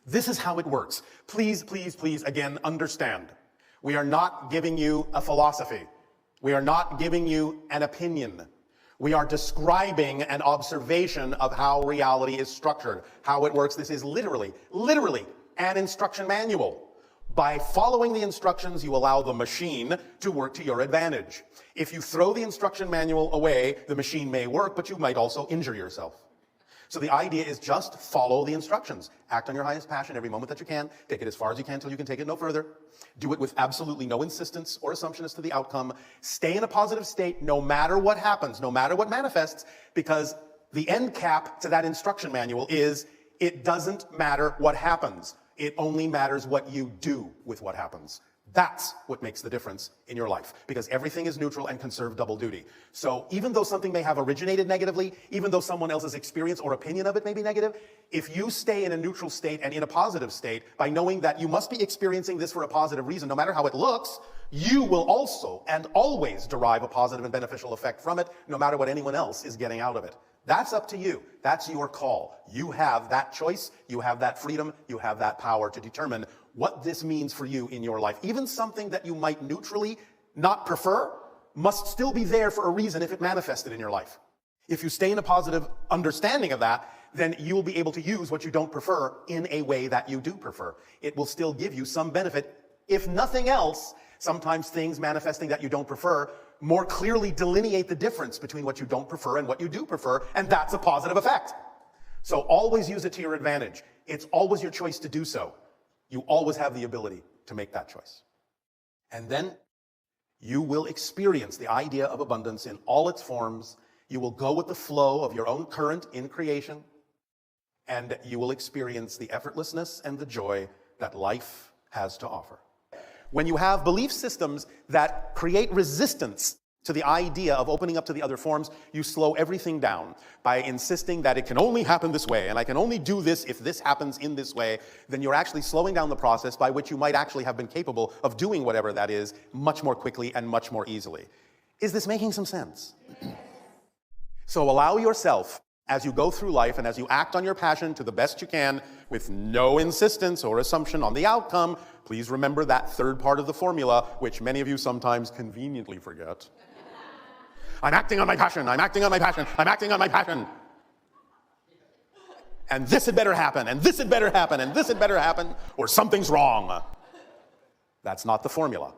This is how it works. Please, please, please, again, understand. We are not giving you a philosophy. We are not giving you an opinion. We are describing an observation of how reality is structured, how it works. This is literally an instruction manual. By following the instructions, you allow the machine to work to your advantage. If you throw the instruction manual away, the machine may work, but you might also injure yourself. So the idea is just follow the instructions. Act on your highest passion every moment that you can. Take it as far as you can until you can take it no further. Do it with absolutely no insistence or assumption as to the outcome. Stay in a positive state no matter what happens, no matter what manifests, because the end cap to that instruction manual is it doesn't matter what happens. It only matters what you do with what happens. That's what makes the difference in your life, because everything is neutral and can serve double duty. So even though something may have originated negatively, even though someone else's experience or opinion of it may be negative, if you stay in a neutral state and in a positive state by knowing that you must be experiencing this for a positive reason, no matter how it looks, you will also and always derive a positive and beneficial effect from it, no matter what anyone else is getting out of it. That's up to you. That's your call. You have that choice. You have that freedom. You have that power to determine what this means for you in your life. Even something that you might neutrally not prefer must still be there for a reason if it manifested in your life. If you stay in a positive understanding of that, then you will be able to use what you don't prefer in a way that you do prefer. It will still give you some benefit. If nothing else, sometimes things manifesting that you don't prefer more clearly delineate the difference between what you don't prefer and what you do prefer, and that's a positive effect. So always use it to your advantage. It's always your choice to do so. You always have the ability to make that choice. And then you will experience the idea of abundance in all its forms. You will go with the flow of your own current in creation, and you will experience the effortlessness and the joy that life has to offer. When you have belief systems that create resistance to the idea of opening up to the other forms, you slow everything down by insisting that it can only happen this way, and I can only do this if this happens in this way. Then you're actually slowing down the process by which you might actually have been capable of doing whatever that is much more quickly and much more easily. Is this making some sense? So allow yourself, as you go through life and as you act on your passion to the best you can, with no insistence or assumption on the outcome, please remember that third part of the formula, which many of you sometimes conveniently forget. I'm acting on my passion, I'm acting on my passion, I'm acting on my passion. And this had better happen, and this had better happen, and this had better happen, or something's wrong. That's not the formula.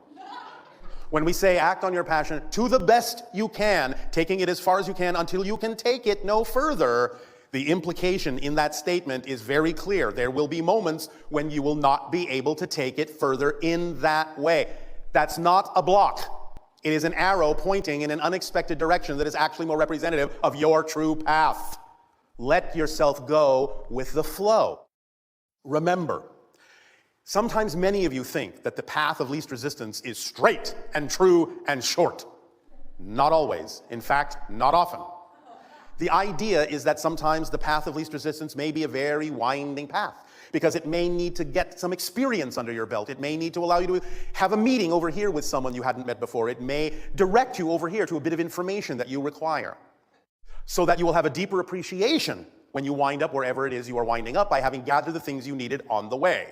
When we say act on your passion to the best you can, taking it as far as you can until you can take it no further, the implication in that statement is very clear. There will be moments when you will not be able to take it further in that way. That's not a block. It is an arrow pointing in an unexpected direction that is actually more representative of your true path. Let yourself go with the flow. Remember, sometimes many of you think that the path of least resistance is straight and true and short. Not always. In fact, not often. The idea is that sometimes the path of least resistance may be a very winding path, because it may need to get some experience under your belt. It may need to allow you to have a meeting over here with someone you hadn't met before. It may direct you over here to a bit of information that you require, so that you will have a deeper appreciation when you wind up wherever it is you are winding up by having gathered the things you needed on the way.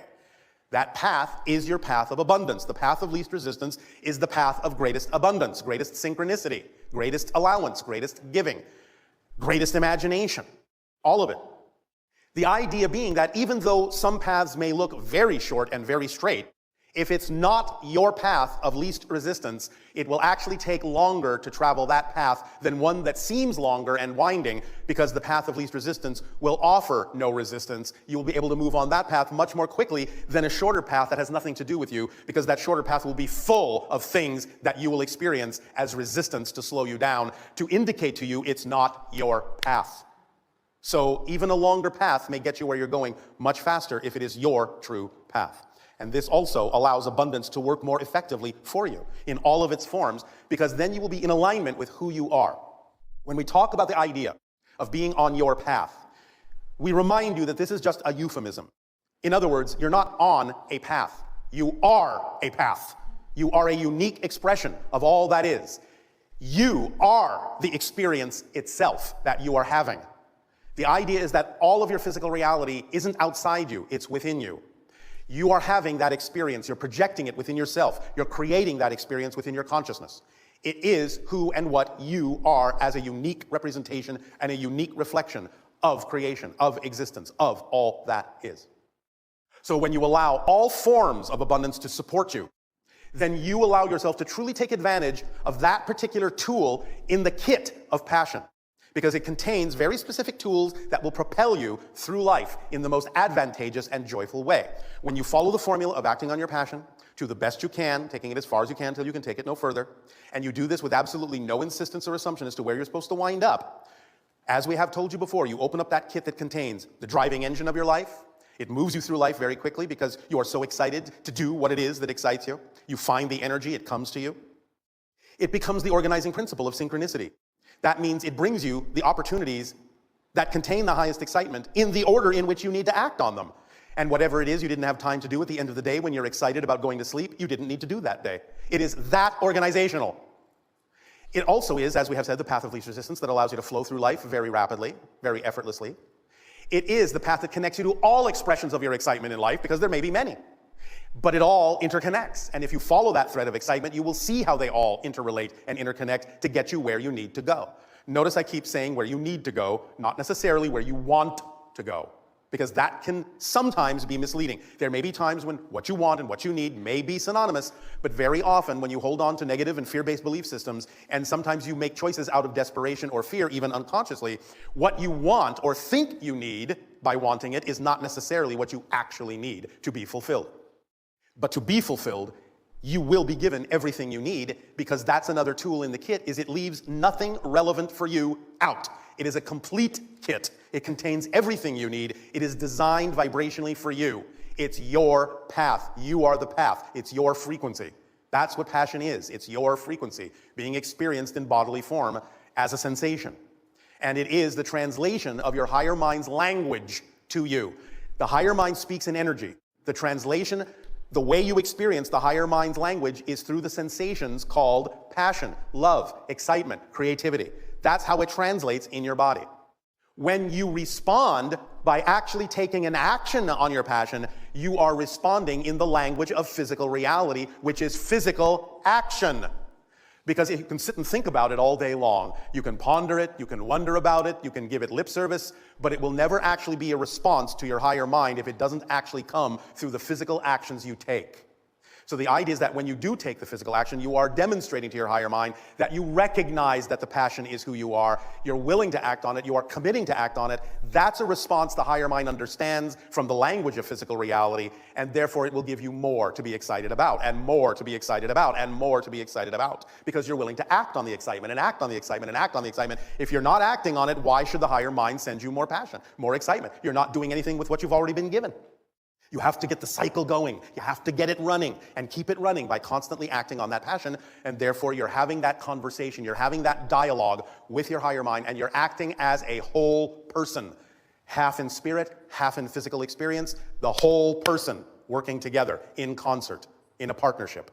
That path is your path of abundance. The path of least resistance is the path of greatest abundance, greatest synchronicity, greatest allowance, greatest giving, greatest imagination, all of it. The idea being that even though some paths may look very short and very straight, if it's not your path of least resistance, it will actually take longer to travel that path than one that seems longer and winding, because the path of least resistance will offer no resistance. You will be able to move on that path much more quickly than a shorter path that has nothing to do with you, because that shorter path will be full of things that you will experience as resistance to slow you down, to indicate to you it's not your path. So even a longer path may get you where you're going much faster if it is your true path. And this also allows abundance to work more effectively for you in all of its forms, because then you will be in alignment with who you are. When we talk about the idea of being on your path, we remind you that this is just a euphemism. In other words, you're not on a path. You are a path. You are a unique expression of all that is. You are the experience itself that you are having. The idea is that all of your physical reality isn't outside you, it's within you. You are having that experience, you're projecting it within yourself, you're creating that experience within your consciousness. It is who and what you are as a unique representation and a unique reflection of creation, of existence, of all that is. So when you allow all forms of abundance to support you, then you allow yourself to truly take advantage of that particular tool in the kit of passion, because it contains very specific tools that will propel you through life in the most advantageous and joyful way. When you follow the formula of acting on your passion to the best you can, taking it as far as you can until you can take it no further, and you do this with absolutely no insistence or assumption as to where you're supposed to wind up, as we have told you before, you open up that kit that contains the driving engine of your life. It moves you through life very quickly because you are so excited to do what it is that excites you. You find the energy, it comes to you. It becomes the organizing principle of synchronicity. That means it brings you the opportunities that contain the highest excitement in the order in which you need to act on them. And whatever it is you didn't have time to do at the end of the day when you're excited about going to sleep, you didn't need to do that day. It is that organizational. It also is, as we have said, the path of least resistance that allows you to flow through life very rapidly, very effortlessly. It is the path that connects you to all expressions of your excitement in life, because there may be many. But it all interconnects. And if you follow that thread of excitement, you will see how they all interrelate and interconnect to get you where you need to go. Notice I keep saying where you need to go, not necessarily where you want to go, because that can sometimes be misleading. There may be times when what you want and what you need may be synonymous, but very often when you hold on to negative and fear-based belief systems, and sometimes you make choices out of desperation or fear, even unconsciously, what you want or think you need by wanting it is not necessarily what you actually need to be fulfilled. But to be fulfilled, you will be given everything you need, because that's another tool in the kit, is it leaves nothing relevant for you out. It is a complete kit. It contains everything you need. It is designed vibrationally for you. It's your path. You are the path. It's your frequency. That's what passion is. It's your frequency being experienced in bodily form as a sensation. And it is the translation of your higher mind's language to you. The higher mind speaks in energy. The translation, the way you experience the higher mind's language, is through the sensations called passion, love, excitement, creativity. That's how it translates in your body. When you respond by actually taking an action on your passion, you are responding in the language of physical reality, which is physical action. Because you can sit and think about it all day long. You can ponder it, you can wonder about it, you can give it lip service, but it will never actually be a response to your higher mind if it doesn't actually come through the physical actions you take. So the idea is that when you do take the physical action, you are demonstrating to your higher mind that you recognize that the passion is who you are, you're willing to act on it, you are committing to act on it. That's a response the higher mind understands from the language of physical reality, and therefore it will give you more to be excited about, and more to be excited about, and more to be excited about, because you're willing to act on the excitement, and act on the excitement, and act on the excitement. If you're not acting on it, why should the higher mind send you more passion, more excitement? You're not doing anything with what you've already been given. You have to get the cycle going. You have to get it running and keep it running by constantly acting on that passion, and therefore you're having that conversation, you're having that dialogue with your higher mind, and you're acting as a whole person, half in spirit, half in physical experience, the whole person working together in concert, in a partnership.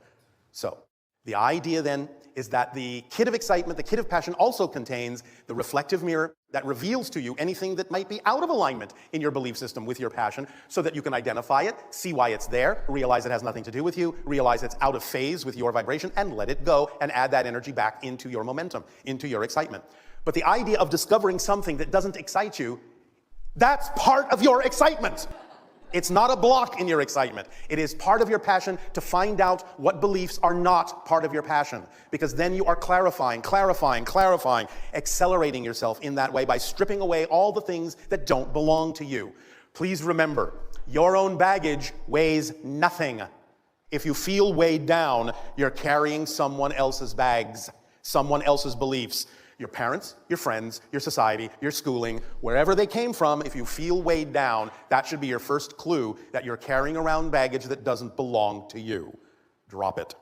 So the idea then is that the kit of excitement, the kit of passion, also contains the reflective mirror that reveals to you anything that might be out of alignment in your belief system with your passion, so that you can identify it, see why it's there, realize it has nothing to do with you, realize it's out of phase with your vibration, and let it go and add that energy back into your momentum, into your excitement. But the idea of discovering something that doesn't excite you, that's part of your excitement. It's not a block in your excitement. It is part of your passion to find out what beliefs are not part of your passion, because then you are clarifying, accelerating yourself in that way by stripping away all the things that don't belong to you. Please remember, your own baggage weighs nothing. If you feel weighed down, you're carrying someone else's bags, someone else's beliefs. Your parents, your friends, your society, your schooling, wherever they came from, if you feel weighed down, that should be your first clue that you're carrying around baggage that doesn't belong to you. Drop it,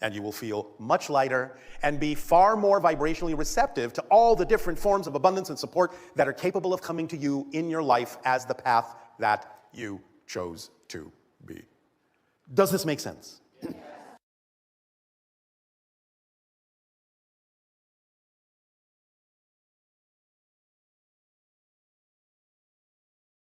and you will feel much lighter and be far more vibrationally receptive to all the different forms of abundance and support that are capable of coming to you in your life as the path that you chose to be. Does this make sense?